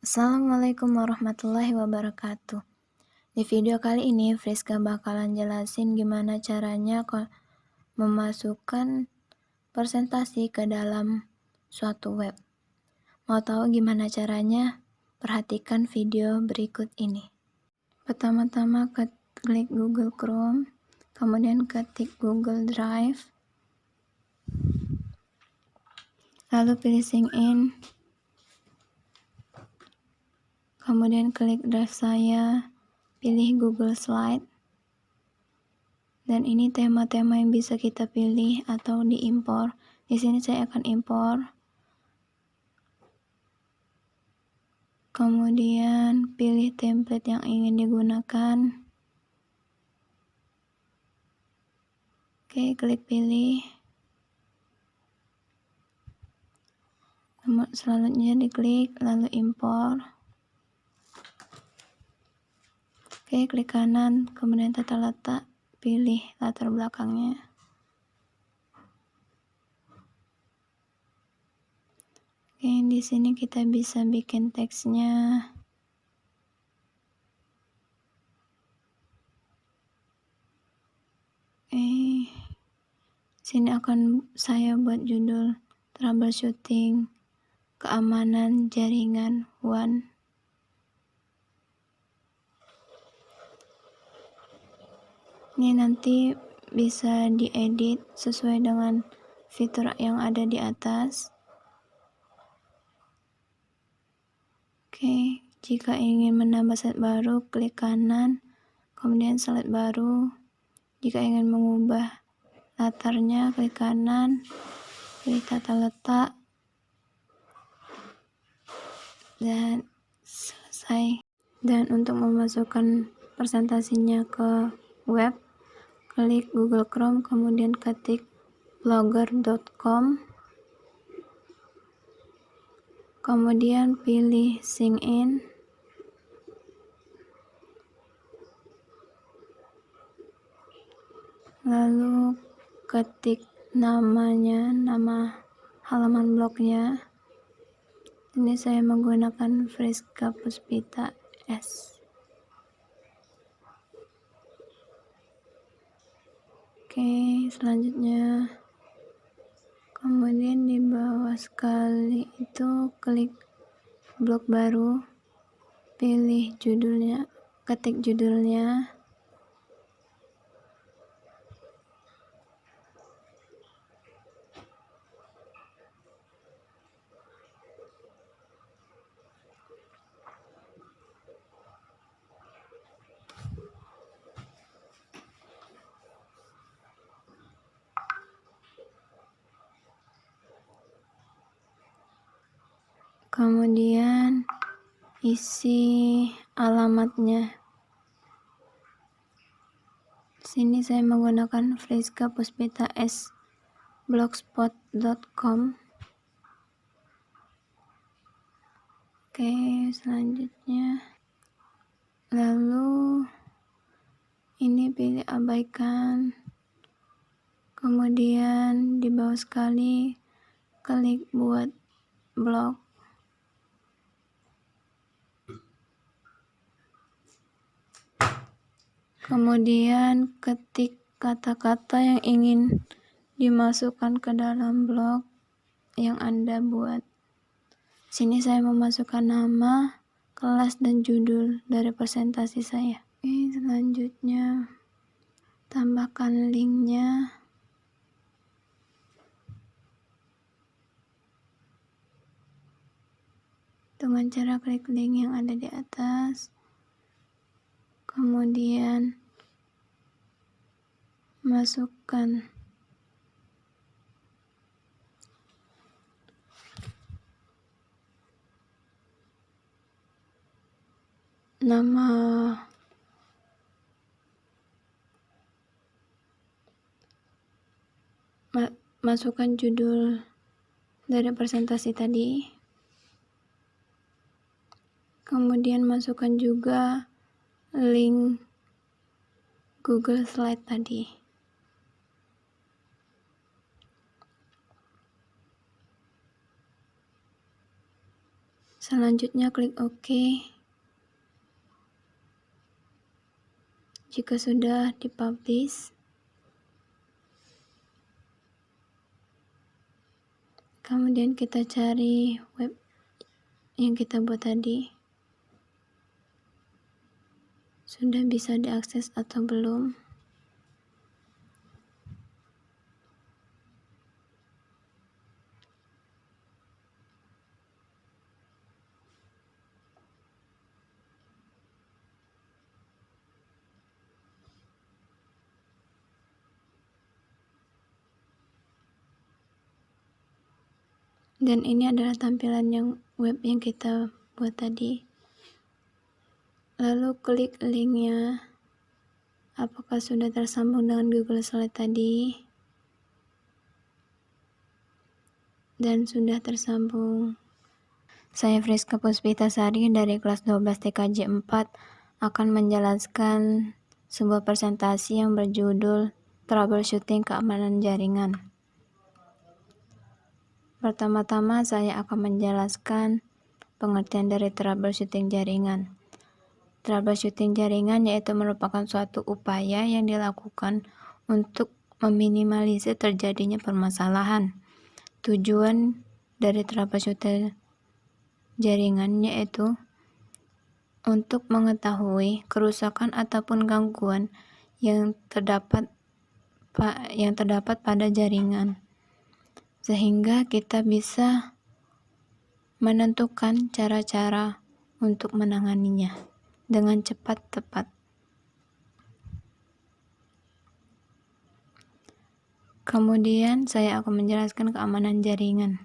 Assalamualaikum warahmatullahi wabarakatuh. Di video kali ini, Friska bakalan jelasin gimana caranya memasukkan presentasi ke dalam suatu web. Mau tahu gimana caranya? Perhatikan video berikut ini. Pertama-tama klik Google Chrome, kemudian ketik Google Drive, lalu pilih sign in. Kemudian klik drive saya, pilih Google Slide. Dan ini tema-tema yang bisa kita pilih atau diimpor. Di sini saya akan impor. Kemudian pilih template yang ingin digunakan. Oke, klik pilih. Selanjutnya diklik, lalu impor. Oke, klik kanan, kemudian tata letak, pilih latar belakangnya. Oke, di sini kita bisa bikin teksnya. Sini akan saya buat judul troubleshooting keamanan jaringan WAN. Ini nanti bisa diedit sesuai dengan fitur yang ada di atas. Oke, jika ingin menambah slide baru, klik kanan, kemudian slide baru. Jika ingin mengubah latarnya, klik kanan, pilih tata letak, dan selesai. Dan untuk memasukkan presentasinya ke web, klik Google Chrome, kemudian ketik blogger.com, kemudian pilih sign in, lalu ketik namanya, nama halaman blognya. Ini saya menggunakan Friska Puspita S. Oke, selanjutnya kemudian di bawah sekali itu klik blog baru, pilih judulnya, ketik judulnya. Kemudian isi alamatnya. Sini saya menggunakan Friska Puspita S blogspot.com. Oke, selanjutnya lalu ini pilih abaikan, kemudian di bawah sekali klik buat blog. Kemudian ketik kata-kata yang ingin dimasukkan ke dalam blog yang Anda buat. Sini saya memasukkan nama, kelas, dan judul dari presentasi saya. Oke, selanjutnya tambahkan linknya. Dengan cara klik link yang ada di atas. Kemudian masukkan nama masukkan judul dari presentasi tadi. Kemudian masukkan juga link Google Slide tadi. Selanjutnya klik OK. Jika sudah dipublish, kemudian kita cari web yang kita buat tadi. Sudah bisa diakses atau belum? Dan ini adalah tampilan yang web yang kita buat tadi. Lalu klik linknya. Apakah sudah tersambung dengan Google Slide tadi? Dan sudah tersambung. Saya Friska Puspitasari dari kelas 12 TKJ 4 akan menjelaskan sebuah presentasi yang berjudul Troubleshooting Keamanan Jaringan. Pertama-tama saya akan menjelaskan pengertian dari troubleshooting jaringan. Troubleshooting jaringan yaitu merupakan suatu upaya yang dilakukan untuk meminimalisir terjadinya permasalahan. Tujuan dari troubleshooting jaringan yaitu untuk mengetahui kerusakan ataupun gangguan yang terdapat pada jaringan, sehingga kita bisa menentukan cara-cara untuk menanganinya dengan cepat tepat. Kemudian saya akan menjelaskan keamanan jaringan.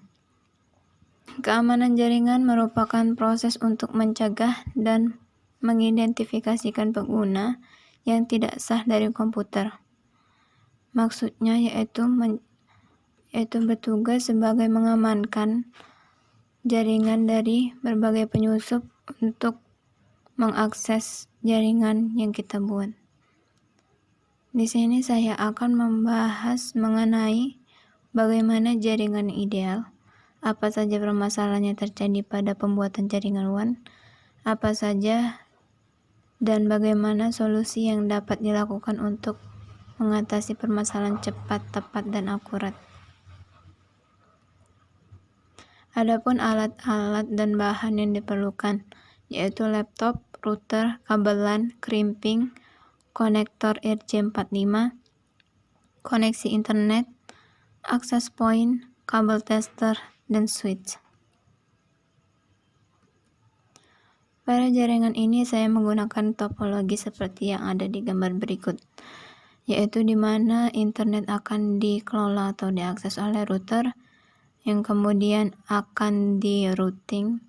Keamanan jaringan merupakan proses untuk mencegah dan mengidentifikasikan pengguna yang tidak sah dari komputer. Maksudnya yaitu bertugas sebagai mengamankan jaringan dari berbagai penyusup untuk mengakses jaringan yang kita buat. Di sini saya akan membahas mengenai bagaimana jaringan ideal, apa saja permasalahan yang terjadi pada pembuatan jaringan WAN, apa saja dan bagaimana solusi yang dapat dilakukan untuk mengatasi permasalahan cepat, tepat, dan akurat. Adapun alat-alat dan bahan yang diperlukan yaitu laptop, router, kabel LAN, crimping, konektor RJ45, koneksi internet, access point, kabel tester, dan switch. Pada jaringan ini saya menggunakan topologi seperti yang ada di gambar berikut, yaitu di mana internet akan dikelola atau diakses oleh router, yang kemudian akan di-routing,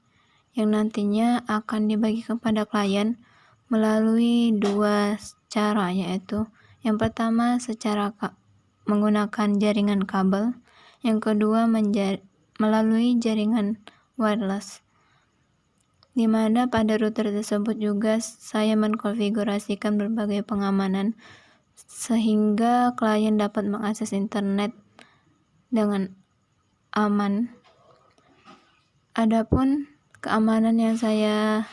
yang nantinya akan dibagi kepada klien melalui dua cara, yaitu yang pertama secara menggunakan jaringan kabel, yang kedua melalui jaringan wireless, di mana pada router tersebut juga saya mengkonfigurasikan berbagai pengamanan sehingga klien dapat mengakses internet dengan aman. Adapun keamanan yang saya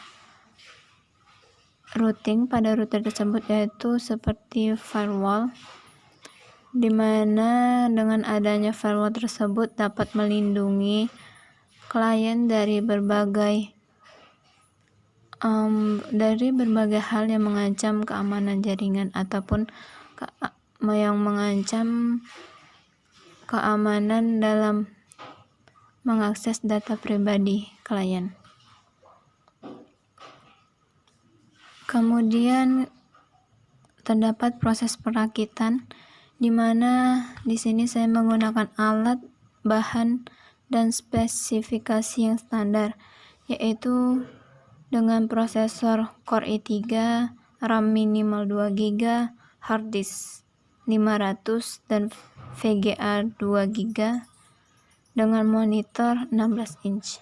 routing pada router tersebut yaitu seperti firewall, di mana dengan adanya firewall tersebut dapat melindungi klien dari berbagai hal yang mengancam keamanan jaringan ataupun yang mengancam keamanan dalam mengakses data pribadi klien. Kemudian terdapat proses perakitan, di mana di sini saya menggunakan alat, bahan, dan spesifikasi yang standar, yaitu dengan prosesor Core i3, RAM minimal 2 GB, hard disk 500, dan VGA 2 GB, dengan monitor 16 inch.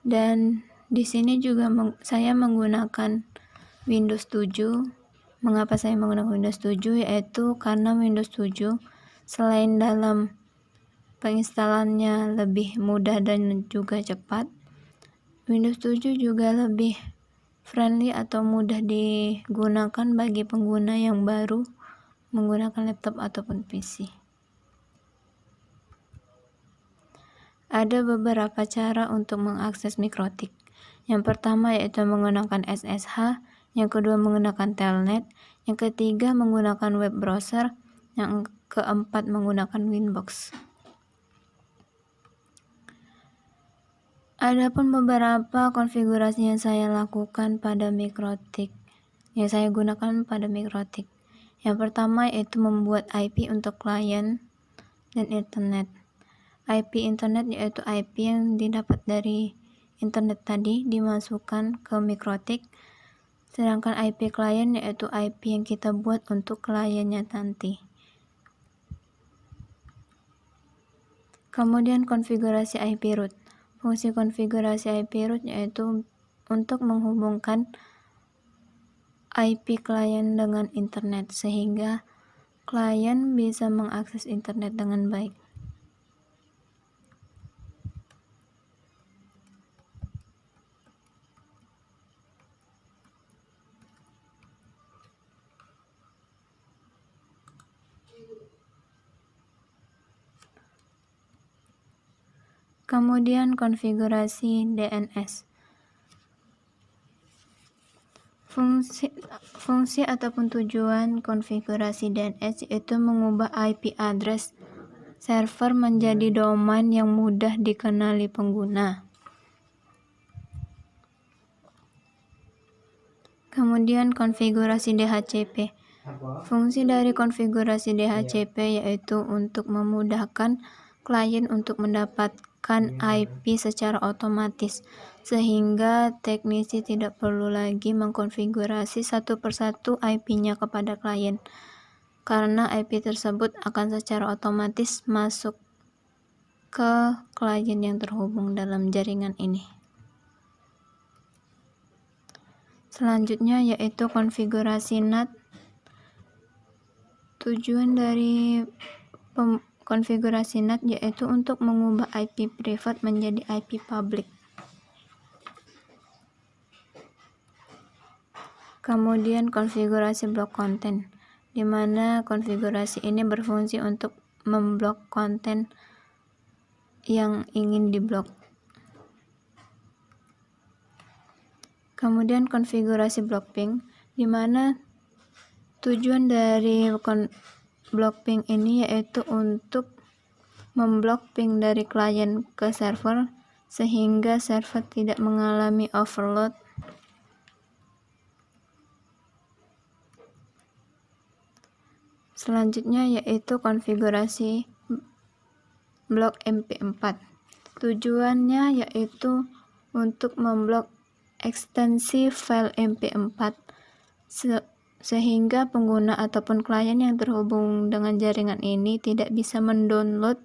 Dan di sini juga saya menggunakan Windows 7. Mengapa saya menggunakan Windows 7? Yaitu karena Windows 7 selain dalam penginstalannya lebih mudah dan juga cepat. Windows 7 juga lebih friendly atau mudah digunakan bagi pengguna yang baru menggunakan laptop ataupun PC. Ada beberapa cara untuk mengakses mikrotik. Yang pertama yaitu menggunakan SSH, yang kedua menggunakan telnet, yang ketiga menggunakan web browser, yang keempat menggunakan Winbox. Adapun beberapa konfigurasi yang saya lakukan pada mikrotik, yang saya gunakan pada mikrotik. Yang pertama yaitu membuat IP untuk klien dan internet. IP internet yaitu IP yang didapat dari internet tadi dimasukkan ke mikrotik, sedangkan IP klien yaitu IP yang kita buat untuk kliennya nanti. Kemudian konfigurasi IP root. Fungsi konfigurasi IP root yaitu untuk menghubungkan IP klien dengan internet sehingga klien bisa mengakses internet dengan baik. Kemudian konfigurasi DNS. Fungsi ataupun tujuan konfigurasi DNS yaitu mengubah IP address server menjadi domain yang mudah dikenali pengguna. Kemudian konfigurasi DHCP. Fungsi dari konfigurasi DHCP yaitu untuk memudahkan klien untuk mendapatkan IP secara otomatis, sehingga teknisi tidak perlu lagi mengkonfigurasi satu persatu IP-nya kepada klien, karena IP tersebut akan secara otomatis masuk ke klien yang terhubung dalam jaringan ini. Selanjutnya yaitu konfigurasi NAT. Tujuan dari konfigurasi NAT yaitu untuk mengubah IP privat menjadi IP public. Kemudian konfigurasi blok konten, di mana konfigurasi ini berfungsi untuk memblok konten yang ingin diblok. Kemudian konfigurasi blok ping, di mana tujuan dari blok ping ini yaitu untuk memblok ping dari klien ke server sehingga server tidak mengalami overload. Selanjutnya yaitu konfigurasi blok MP4. Tujuannya yaitu untuk memblok ekstensi file MP4 sehingga pengguna ataupun klien yang terhubung dengan jaringan ini tidak bisa mendownload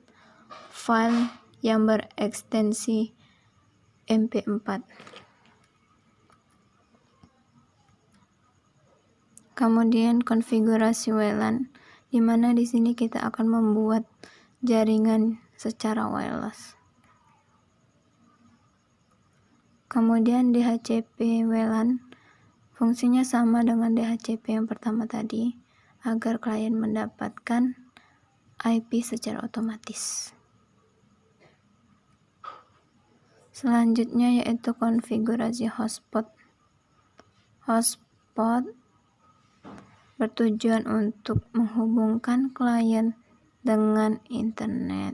file yang berekstensi MP4. Kemudian konfigurasi WLAN, di mana di sini kita akan membuat jaringan secara wireless. Kemudian DHCP WLAN, fungsinya sama dengan DHCP yang pertama tadi, agar klien mendapatkan IP secara otomatis. Selanjutnya yaitu konfigurasi hotspot. Hotspot bertujuan untuk menghubungkan klien dengan internet.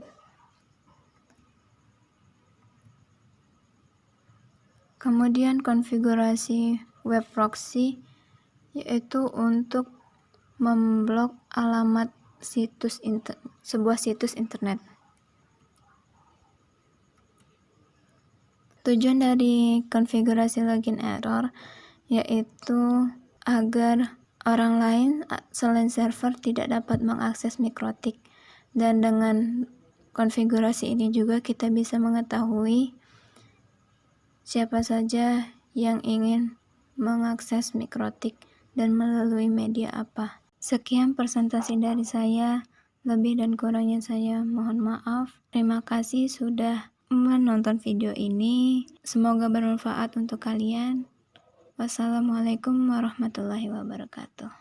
Kemudian konfigurasi web proxy yaitu untuk memblok alamat sebuah situs internet. Tujuan dari konfigurasi login error yaitu agar orang lain selain server tidak dapat mengakses mikrotik, dan dengan konfigurasi ini juga kita bisa mengetahui siapa saja yang ingin mengakses mikrotik dan melalui media apa. Sekian presentasi dari saya. Lebih dan kurangnya saya mohon maaf. Terima kasih sudah menonton video ini. Semoga bermanfaat untuk kalian. Wassalamualaikum warahmatullahi wabarakatuh.